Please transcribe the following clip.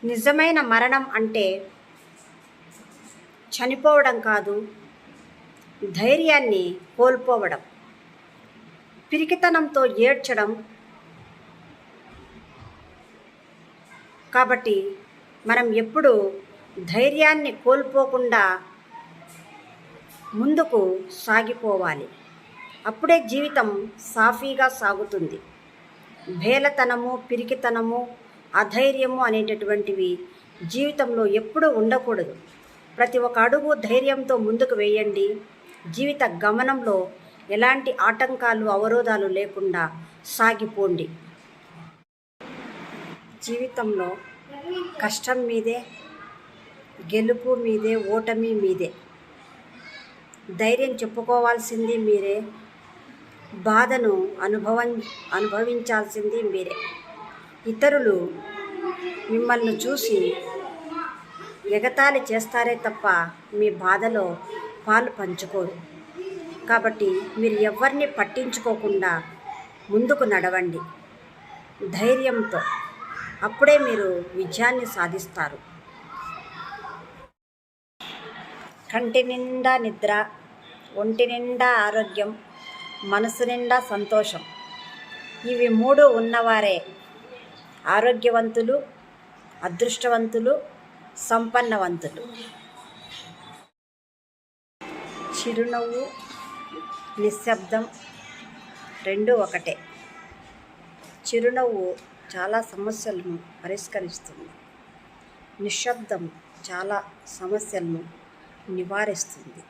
నిజమైన మరణం అంటే చనిపోవడం కాదు, ధైర్యాన్ని కోల్పోవడం, పిరికితనంతో ఏడ్చడం. కాబట్టి మనం ఎప్పుడూ ధైర్యాన్ని కోల్పోకుండా ముందుకు సాగిపోవాలి. అప్పుడే జీవితం సాఫీగా సాగుతుంది. భేలతనము, పిరికితనము, అధైర్యము అనేటటువంటివి జీవితంలో ఎప్పుడూ ఉండకూడదు. ప్రతి ఒక్క అడుగు ధైర్యంతో ముందుకు వేయండి. జీవిత గమనంలో ఎలాంటి ఆటంకాలు, అవరోధాలు లేకుండా సాగిపోండి. జీవితంలో కష్టం మీదే, గెలుపు మీదే, ఓటమి మీదే. ధైర్యం చెప్పుకోవాల్సింది మీరే, బాధను అనుభవించాల్సింది మీరే. ఇతరులు మిమ్మల్ని చూసి ఎగతాళి చేస్తారే తప్ప మీ బాధలో పాలు పంచుకోరు. కాబట్టి మీరు ఎవరిని పట్టించుకోకుండా ముందుకు నడవండి ధైర్యంతో. అప్పుడే మీరు విజయాన్ని సాధిస్తారు. కంటి నిండా నిద్ర, ఒంటి నిండా ఆరోగ్యం, మనసు నిండా సంతోషం. ఇవి 3 ఉన్నవారే ఆరోగ్యవంతులు, అదృష్టవంతులు, సంపన్నవంతులు. చిరునవ్వు, నిశ్శబ్దం 2 ఒకటే. చిరునవ్వు చాలా సమస్యలను పరిష్కరిస్తుంది. నిశ్శబ్దం చాలా సమస్యలను నివారిస్తుంది.